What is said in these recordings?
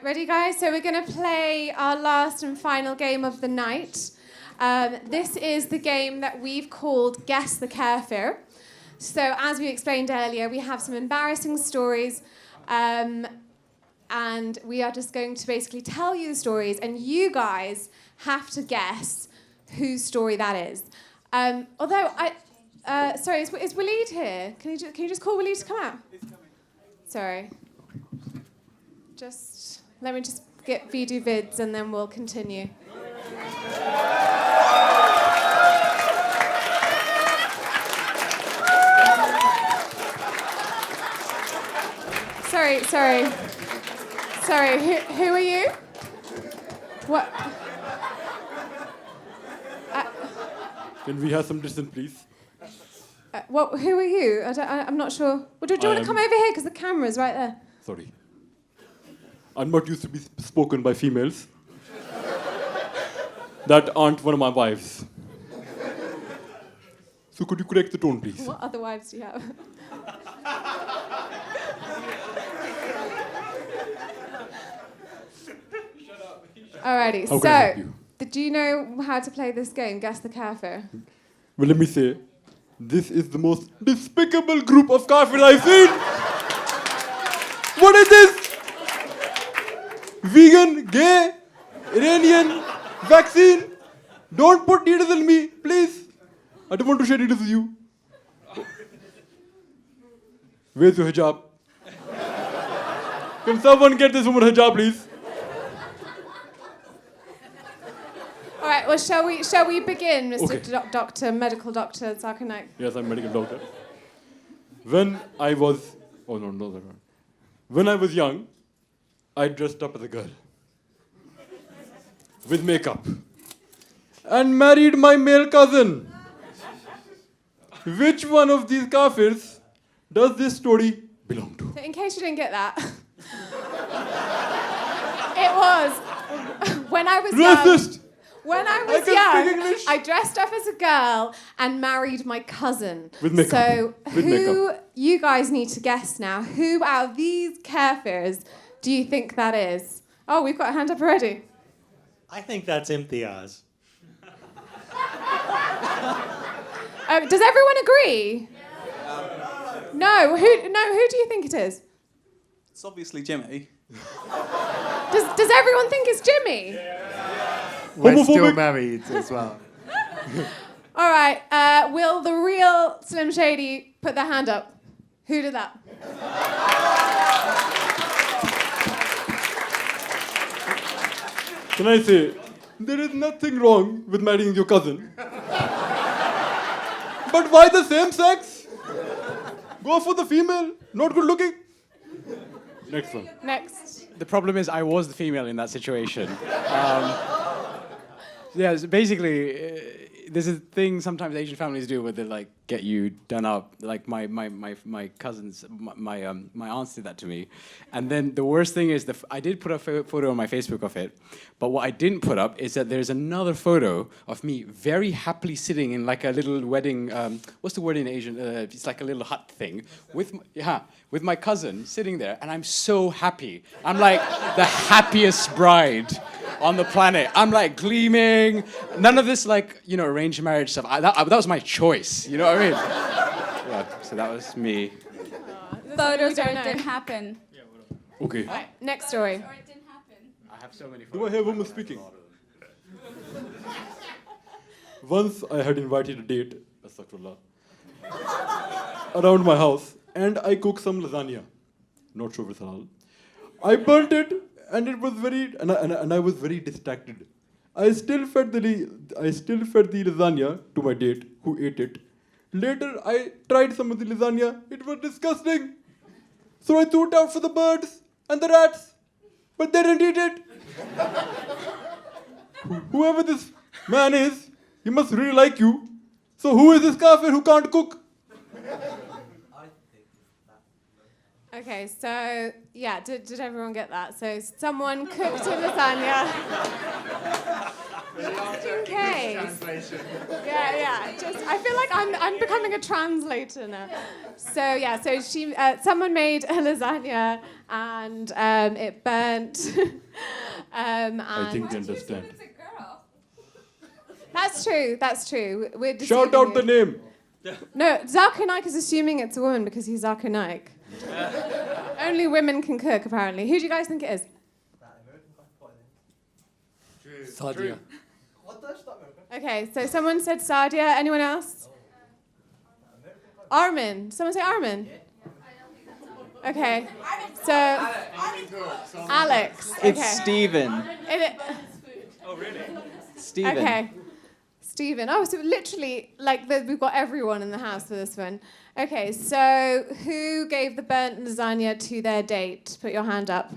ready, guys? So we're going to play our last and final game of the night. This is the game that we've called Guess the Kafir. So as we explained earlier, we have some embarrassing stories, and we are just going to basically tell you the stories, and you guys have to guess whose story that is. Sorry, is Waleed here? Can you just call Waleed to come out? He's coming. Sorry. Let me just get Veedu Vidz and then we'll continue. Sorry, who are you? What? Can we have some distance, please? Who are you? I'm not sure. Well, do you want to come over here? Because the camera's right there. Sorry. I'm not used to be spoken by females that aren't one of my wives. So could you correct the tone, please? What other wives do you have? Alrighty, so do you know how to play this game, Guess the Kafir? Well, let me say, this is the most despicable group of Kafir I've seen. What is this? Vegan, gay, Iranian, vaccine. Don't put needles in me, please. I don't want to share needles with you. Where's your hijab? Can someone get this woman hijab, please? All right, well, shall we begin, Mr. Medical Doctor Zakir Naik? Yes, I'm a medical doctor. When I was young, I dressed up as a girl with makeup and married my male cousin. Which one of these kafirs does this story belong to? So in case you didn't get that, it was when I was Racist! young. When I was young, I dressed up as a girl and married my cousin. With makeup. So you guys need to guess now, who out of these Kafirs do you think that is? Oh, we've got a hand up already. I think that's Imtiaz. Does everyone agree? No. Who do you think it is? It's obviously Jimmy. Does everyone think it's Jimmy? We're still married as well. All right. Will the real Slim Shady put their hand up? Who did that? Can I say, there is nothing wrong with marrying your cousin. But why the same sex? Go for the female, not good looking. Next one. Next. The problem is I was the female in that situation. Yeah, so basically, there's a thing sometimes Asian families do where they like get you done up. Like my cousins, my aunts did that to me, and then the worst thing is I did put a photo on my Facebook of it, but what I didn't put up is that there's another photo of me very happily sitting in like a little wedding. What's the word in Asian? It's like a little hut thing with my cousin sitting there, and I'm so happy. I'm like the happiest bride on the planet. I'm like gleaming. None of this like, arranged marriage stuff. That was my choice. You know what I mean? Yeah, so that was me. Photos or it didn't happen. Okay. Right, next story. Or it didn't happen. I have so many photos. Do I hear women speaking? Once I had invited a date, astaghfirullah, around my house, and I cooked some lasagna. Not sure if it's halal. I burnt it, and it was and I was very distracted. I still fed the lasagna to my date, who ate it. Later, I tried some of the lasagna. It was disgusting. So I threw it out for the birds and the rats, but they didn't eat it. Whoever this man is, he must really like you. So who is this kafir who can't cook? Okay, so yeah, did everyone get that? So someone cooked a lasagna. Just in case. Yeah. Just I feel like I'm becoming a translator now. So yeah, so someone made a lasagna and it burnt. And I think they understand. That's true. We're Shout out you. the name. No, Zakir Naik is assuming it's a woman because he's Zakir Naik. Only women can cook, apparently. Who do you guys think it is? Sadia. Okay, so someone said Sadia. Anyone else? Armin. Someone say Armin. Okay. So Alex. Okay. It's Stephen. Oh, really? Stephen. Okay. Stephen. Oh, so literally, we've got everyone in the house for this one. Okay, so who gave the burnt lasagna to their date? Put your hand up.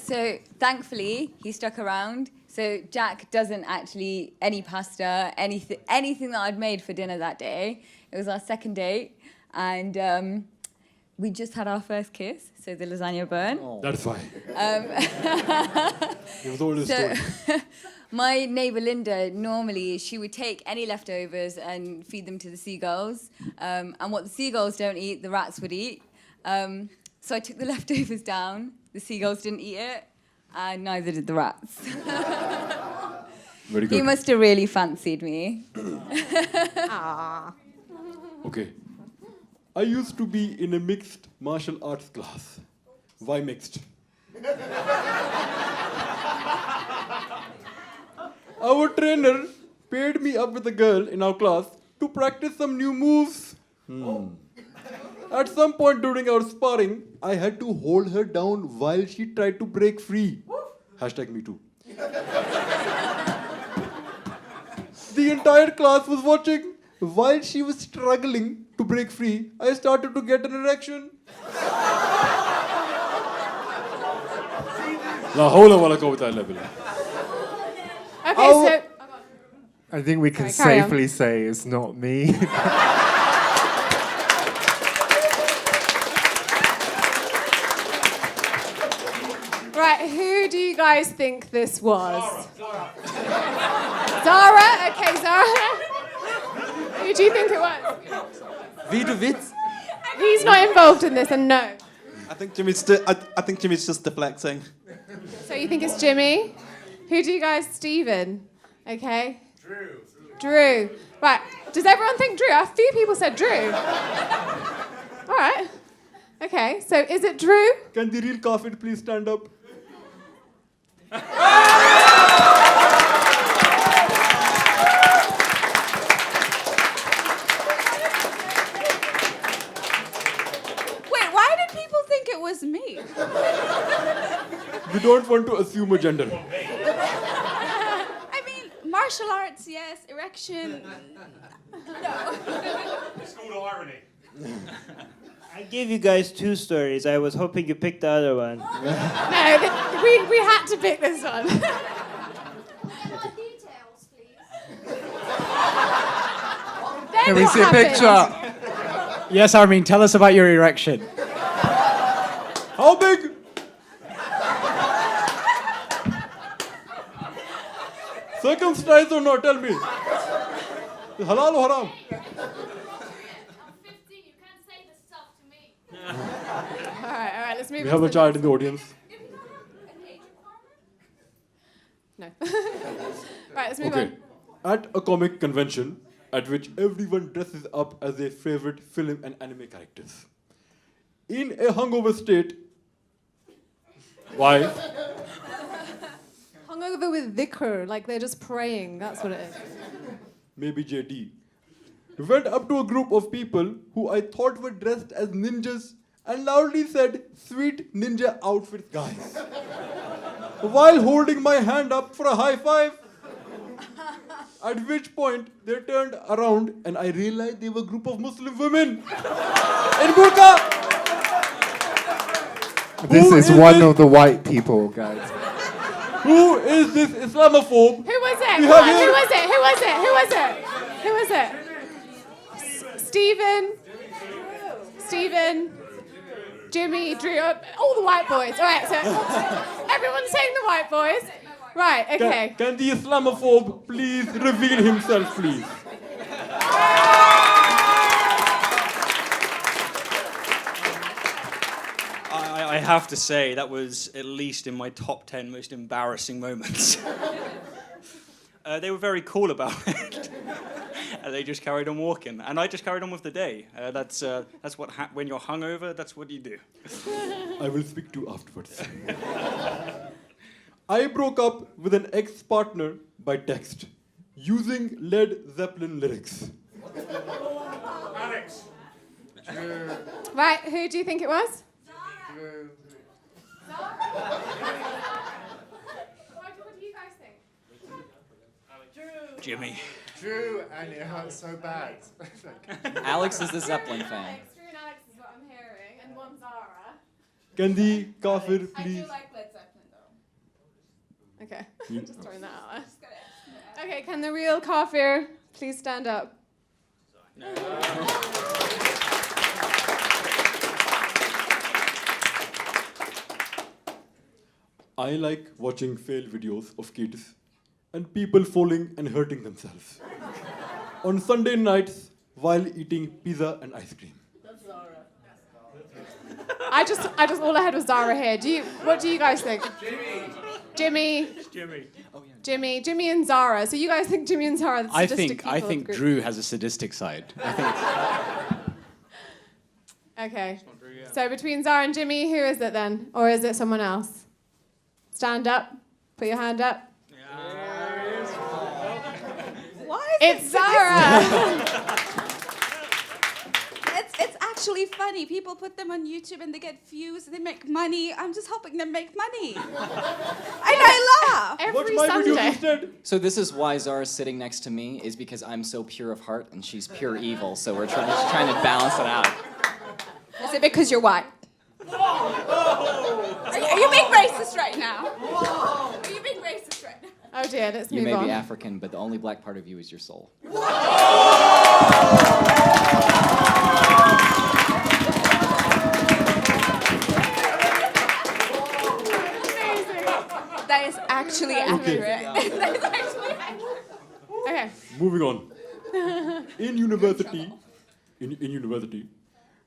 So thankfully, he stuck around. So Jack doesn't actually any pasta, anything that I'd made for dinner that day. It was our second date, and we just had our first kiss. So the lasagna burnt. That's fine. It was all the story. My neighbour Linda, normally she would take any leftovers and feed them to the seagulls. And what the seagulls don't eat, the rats would eat. So I took the leftovers down. The seagulls didn't eat it, and neither did the rats. Very good. He must have really fancied me. Okay. I used to be in a mixed martial arts class. Why mixed? Our trainer paired me up with a girl in our class to practice some new moves. At some point during our sparring, I had to hold her down while she tried to break free. #MeToo. The entire class was watching. While she was struggling to break free, I started to get an erection. La hawla wala quwwata illa billah. Okay, so I think we can Sorry, carry on. safely say it's not me. right, who do you guys think this was? Zara? Okay, Zara. Who do you think it was? Veedu Vidz. He's not involved in this, and no. I think Jimmy's just deflecting. So you think it's Jimmy? Who do you guys? Stephen. Okay. Drew. Right. Does everyone think Drew? A few people said Drew. All right. Okay. So is it Drew? Can the real Kafir please stand up? Wait, why did people think it was me? We don't want to assume a gender. I mean, martial arts, yes. Erection. School irony. I gave you guys two stories. I was hoping you picked the other one. No, we had to pick this one. Can we see a picture? Yes, Armin, tell us about your erection. How big? Circumcised or not? Tell me. Halal or haram? All right, let's move We on have to a the child in the audience. No. Right, let's move Okay. on. At a comic convention at which everyone dresses up as their favorite film and anime characters. In a hungover state. Why? Hungover with dhikr, like they're just praying. That's what it is. Maybe JD. Went up to a group of people who I thought were dressed as ninjas and loudly said, "Sweet ninja outfits, guys." While holding my hand up for a high five. At which point they turned around and I realized they were a group of Muslim women in burqa. This is one of the white people, guys. Who is this Islamophobe? Who was it? We Come have on, here- who was it? Who was it? Who was it? Who was it? Stephen. Stephen. Jimmy, Drew, all the white boys. All right, so everyone's saying the white boys. Right, okay. Can the Islamophobe please reveal himself, please? I have to say, that was at least in my top 10 most embarrassing moments. They were very cool about it. And they just carried on walking. And I just carried on with the day. That's what when you're hungover, that's what you do. I will speak to you afterwards. I broke up with an ex-partner by text using Led Zeppelin lyrics. Alex. Right, who do you think it was? What do you guys think? Jimmy. Drew, and it hurts so bad. Alex is the Zeppelin fan. Alex, Drew and Alex is what I'm hearing, and one Zara. Can the Kafir I do please? like Led Zeppelin though. Okay, just throwing that out there. Okay, can the real Kafir please stand up? I like watching fail videos of kids and people falling and hurting themselves on Sunday nights while eating pizza and ice cream. I just all I had was Zara here. What do you guys think? Jimmy. Jimmy and Zara. So you guys think Jimmy and Zara are the sadistic people I of the think group? Drew has a sadistic side. I think Okay. So between Zara and Jimmy, who is it then? Or is it someone else? Stand up. Put your hand up. Why is It's Zara. It's actually funny. People put them on YouTube and they get views and they make money. I'm just helping them make money. And I laugh. Watch Every my videos Sunday. instead. So this is why Zara's sitting next to me, is because I'm so pure of heart and she's pure evil. So we're just trying to balance it out. Is it because you're white? Are you being racist right now? Are you being racist right now? Oh dear, let's You move may on. be African, but the only black part of you is your soul. That is actually accurate. That is actually accurate. Okay. Moving on. In university,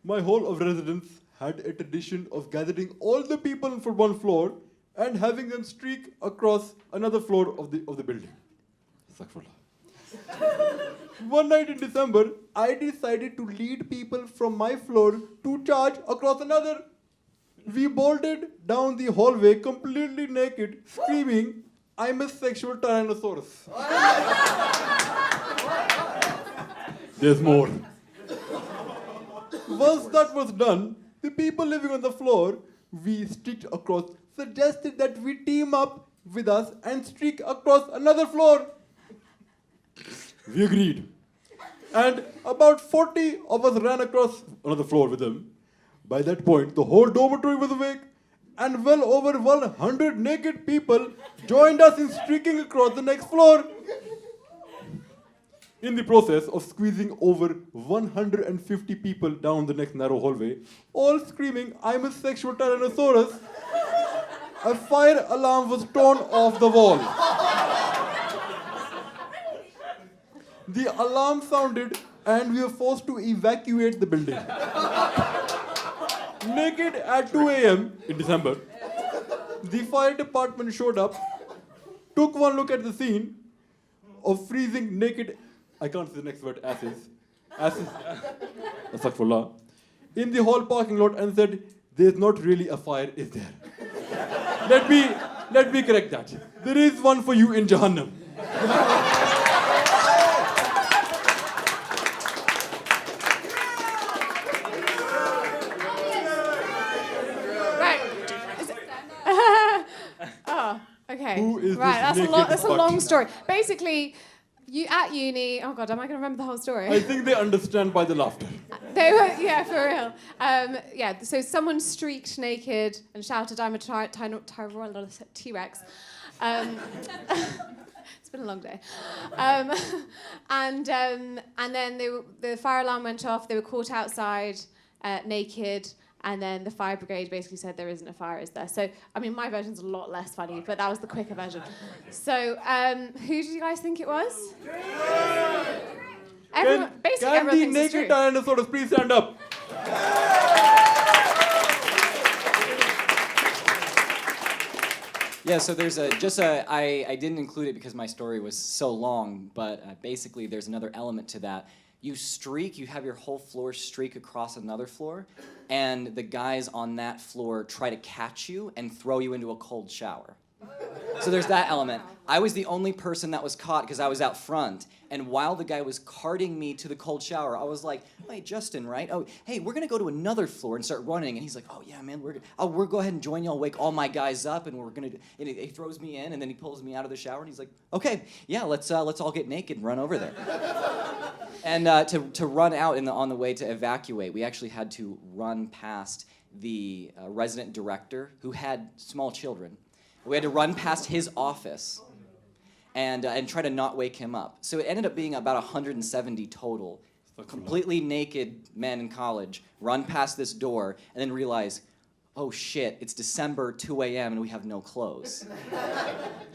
my hall of residence had a tradition of gathering all the people for one floor and having them streak across another floor of the building. Astaghfirullah. One night in December, I decided to lead people from my floor to charge across another. We bolted down the hallway completely naked, screaming, "I'm a sexual tyrannosaurus." There's more. Once that was done, the people living on the floor we streaked across suggested that we team up with us and streak across another floor. We agreed. And about 40 of us ran across another floor with them. By that point, the whole dormitory was awake, and well over 100 naked people joined us in streaking across the next floor. In the process of squeezing over 150 people down the next narrow hallway, all screaming, "I'm a sexual tyrannosaurus," a fire alarm was torn off the wall. The alarm sounded and we were forced to evacuate the building. Naked at 2 a.m. in December, the fire department showed up, took one look at the scene of freezing naked, I can't say the next word, asses, Astaghfirullah, in the hall parking lot and said, "There's not really a fire, is there?" Let me correct that. There is one for you in Jahannam. Okay. Who is right, this that's a naked long fuck? story. Basically, you at uni. Oh God, am I going to remember the whole story? I think they understand by the laughter. They were, yeah, for real. Yeah, so someone streaked naked and shouted, "I'm a T-Rex." It's been a long day. And then the fire alarm went off. They were caught outside naked, And then the fire brigade basically said there isn't a fire, is there? So, I mean, my version's a lot less funny, but that was the quicker version. So, who did you guys think it was? Everyone, basically Can everyone the thinks it's true. naked dinosaurs please stand up? Yeah, so there's I didn't include it because my story was so long, but basically there's another element to that. You have your whole floor streak across another floor, and the guys on that floor try to catch you and throw you into a cold shower. So there's that element. I was the only person that was caught because I was out front, and while the guy was carting me to the cold shower, I was like, "Hey, Justin, right? Oh, hey, we're gonna go to another floor and start running." And he's like, "Oh yeah, man, we'll go ahead and join you. I'll wake all my guys up, and we're gonna." And he throws me in, and then he pulls me out of the shower, and he's like, "Okay, yeah, let's all get naked and run over there." And to run out on the way to evacuate, we actually had to run past the resident director who had small children. We had to run past his office and try to not wake him up. So it ended up being about 170 total, completely naked men in college, run past this door, and then realize, oh shit, it's December, 2 a.m., and we have no clothes.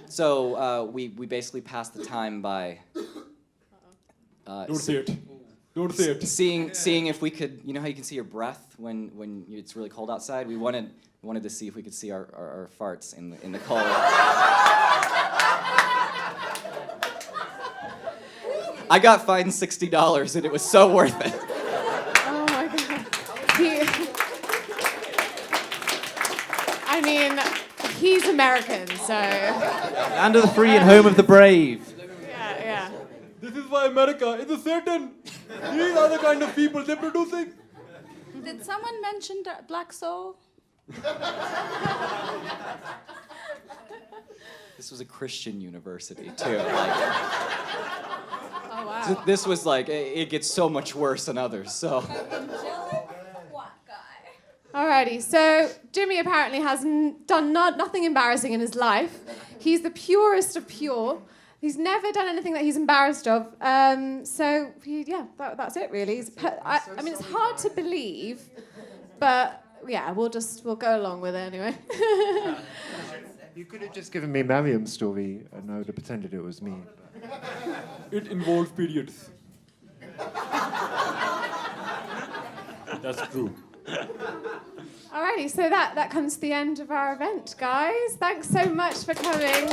So we basically passed the time by... Don't say it. Don't say it. Seeing if we could, you know how you can see your breath when it's really cold outside? We wanted to see if we could see our farts in the cold. I got fined $60 and it was so worth it. Oh my God. I mean, he's American, so... Land of the free and home of the brave. Yeah. This is why America is a Satan. These are the kind of people they're producing. Did someone mention Black Soul? This was a Christian university too. Like, Oh wow. this was like it gets so much worse than others. So. Alrighty, so Jimmy apparently has done nothing embarrassing in his life. He's the purest of pure. He's never done anything that he's embarrassed of. So that's it really. I mean, it's hard to believe, but yeah, we'll go along with it anyway. You could have just given me Mariam's story and I would have pretended it was me. It involves periods. That's true. Alrighty, so that comes to the end of our event, guys. Thanks so much for coming.